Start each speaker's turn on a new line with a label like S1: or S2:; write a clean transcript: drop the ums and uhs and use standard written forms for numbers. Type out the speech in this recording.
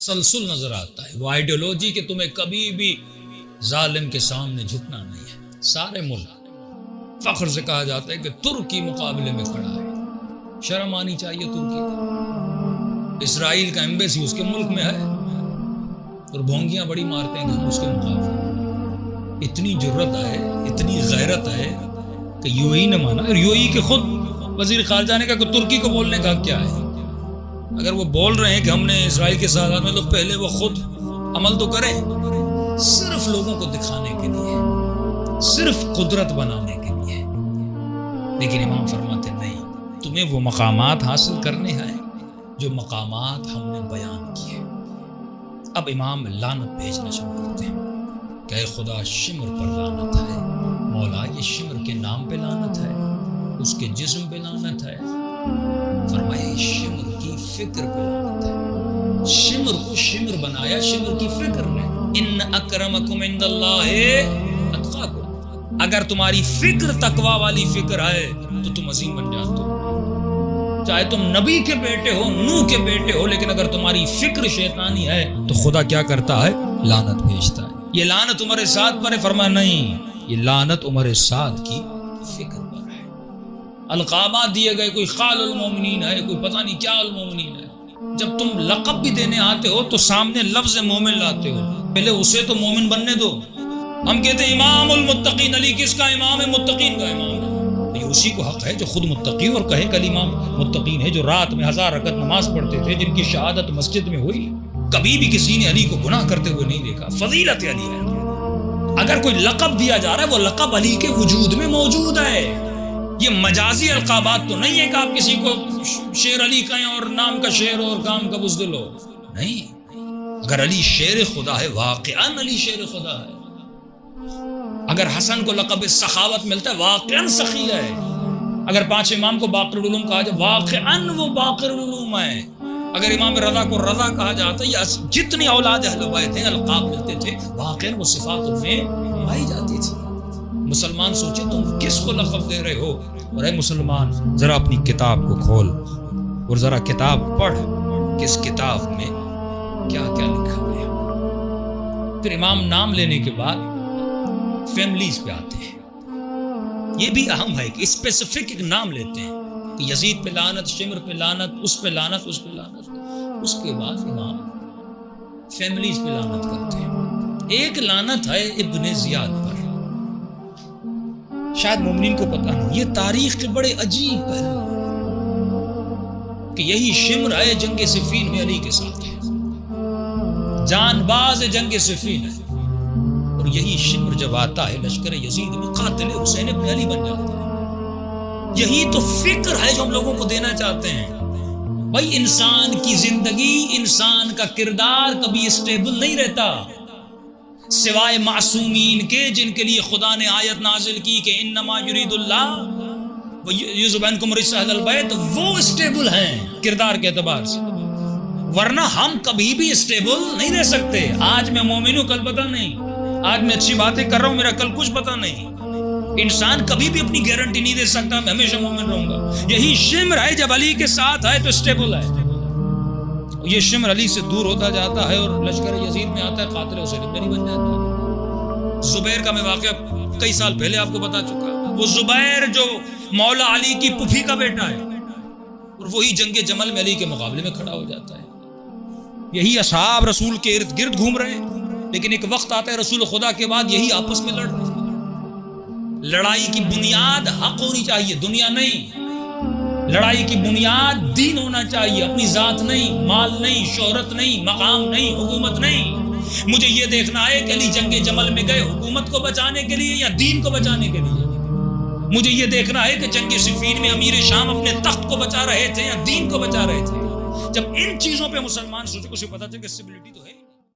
S1: تسلسل نظر آتا ہے، وہ آئیڈیالوجی کہ تمہیں کبھی بھی ظالم کے سامنے جھکنا نہیں ہے۔ سارے ملک فخر سے کہا جاتا ہے کہ ترکی مقابلے میں کھڑا ہے، شرم آنی چاہیے ترکی کو۔ اسرائیل کا ایمبیسی اس کے ملک میں ہے اور بھونگیاں بڑی مارتے ہیں کہ ہم اس کے مقابلے۔ اتنی جرت ہے، اتنی غیرت ہے کہ یو اے نے مانا، اور یو اے کے خود وزیر خارجہ نے کہا کہ ترکی کو بولنے کا کیا ہے؟ اگر وہ بول رہے ہیں کہ ہم نے اسرائیل کے ساتھ میں، تو پہلے وہ خود عمل تو کریں، صرف لوگوں کو دکھانے کے لیے، صرف قدرت بنانے کے لیے۔ لیکن امام فرماتے نہیں، تمہیں وہ مقامات حاصل کرنے ہیں جو مقامات ہم نے بیان کیے۔ اب امام لعنت بھیجنا شروع کرتے ہیں کہ اے خدا، شمر پر لعنت ہے، مولا یہ شمر کے نام پہ لعنت ہے، اس کے جسم پہ لعنت ہے۔ فرمایا شمر کی فکر پہ لعنت ہے، شمر کو شمر بنایا شمر کی فکر نے۔ ان اکرمکم عند اللہ اتقاکم، اگر تمہاری فکر تقوی والی فکر ہے تو تم عظیم بن جاتے ہو، چاہے تم نبی کے بیٹے ہو، نوح کے بیٹے ہو، لیکن اگر تمہاری فکر شیطانی ہے تو خدا کیا کرتا ہے؟ لعنت بھیجتا ہے۔ یہ لعنت عمر سعد پر ہے؟ فرمایا نہیں، یہ لعنت عمر سعد کی فکر پر ہے۔ القابات دیے گئے، کوئی خال المومنین ہے، کوئی پتہ نہیں کیا المومنین ہے۔ جب تم لقب بھی دینے آتے ہو تو سامنے لفظ مومن لاتے ہو، پہلے اسے تو مومن بننے دو۔ ہم کہتے ہیں امام المتقین، علی کس کا امام ہے؟ متقین کا امام ہے۔ یہ اسی کو حق ہے جو خود متقی اور کہے کہ علی امام متقین ہے، جو رات میں 1000 رکعت نماز پڑھتے تھے، جن کی شہادت مسجد میں ہوئی، کبھی بھی کسی نے علی کو گناہ کرتے ہوئے نہیں دیکھا۔ فضیلت علی ہے۔ اگر کوئی لقب دیا جا رہا ہے، وہ لقب علی کے وجود میں موجود ہے۔ یہ مجازی القابات تو نہیں ہے کہ آپ کسی کو شیر علی کہیں اور نام کا شیر اور کام کا بزدل ہو، نہیں۔ اگر علی شیر خدا ہے، واقعاً علی شیر خدا ہے۔ اگر حسن کو لقب سخاوت ملتا ہے، واقعاً سخی ہے۔ اگر 5 امام کو باقر العلوم کہا جائے، واقعاً وہ باقر العلوم ہے۔ اگر امام رضا کو رضا کہا جاتا ہے، یا جتنی اولاد اہل بیت ہیں القاب ملتے تھے، واقعاً وہ صفات ان میں پائی جاتی تھی۔ مسلمان سوچے تم کس کو لقب دے رہے ہو؟ اور اے مسلمان، ذرا اپنی کتاب کو کھول اور ذرا کتاب پڑھ، کس کتاب میں کیا کیا لکھا گیا۔ پھر امام نام لینے کے بعد فیملیز پہ آتے ہیں۔ یہ بھی اہم ہے کہ اسپیسیفک ایک نام لیتے ہیں کہ یزید پہ لعنت، شمر پہ لعنت، اس پہ لعنت، اس پہ لعنت۔ اس کے بعد امام فیملیز پہ لعنت کرتے ہیں۔ ایک لعنت ہے ابن زیاد پر، شاید مومنین کو پتہ نہیں، یہ تاریخ کے بڑے عجیب پہلو کہ یہی شمر ہے جنگ صفین میں علی کے ساتھ ہے، جان باز جنگ صفین ہے، اور یہی شمر جب آتا ہے لشکر یزید میں، قاتل حسین ابن علی بن جاتا ہے۔ یہی تو فکر ہے جو ہم لوگوں کو دینا چاہتے ہیں۔ بھائی انسان کی زندگی، انسان کا کردار کبھی اسٹیبل نہیں رہتا، سوائے معصومین کے، جن کے لیے خدا نے آیت نازل کی کہ انما یرید اللہ یذهب عنکم الرجس اہل البیت، وہ اسٹیبل ہیں کردار کے اعتبار سے، ورنہ ہم کبھی بھی اسٹیبل نہیں رہ سکتے۔ آج میں مومن ہوں، کل پتہ نہیں، آج میں اچھی باتیں کر رہا ہوں، میرا کل کچھ پتہ نہیں۔ انسان کبھی بھی اپنی گارنٹی نہیں دے سکتا میں ہمیشہ مومن رہوں گا۔ یہی شمر ہے جب علی کے ساتھ ہے تو اسٹیبل ہے۔ یہ شمر علی سے دور ہوتا جاتا ہے اور لشکر یزید میں آتا ہے، قاتل حسین ابن علی بن جاتا ہے۔ زبیر کا میں واقعہ کئی سال پہلے آپ کو بتا چکا ہوں۔ وہ زبیر جو مولا علی کی پھوپھی کا بیٹا ہے، اور وہی جنگ جمل میں علی کے مقابلے میں کھڑا ہو جاتا ہے۔ یہی اصحاب رسول کے ارد گرد گھوم رہے ہیں، لیکن ایک وقت آتا ہے رسول خدا کے بعد یہی آپس میں لڑ رہے ہیں۔ لڑائی کی بنیاد حق ہونی چاہیے، دنیا نہیں۔ لڑائی کی بنیاد دین ہونا چاہیے، اپنی ذات نہیں، مال نہیں، شہرت نہیں، مقام نہیں، حکومت نہیں۔ مجھے یہ دیکھنا ہے کہ علی جنگ جمل میں گئے حکومت کو بچانے کے لیے یا دین کو بچانے کے لیے۔ مجھے یہ دیکھنا ہے کہ جنگ صفین میں امیر شام اپنے تخت کو بچا رہے تھے یا دین کو بچا رہے تھے۔ جب ان چیزوں پہ مسلمان سوچے، اسے پتا چلے کہ اسٹیبلٹی تو ہے۔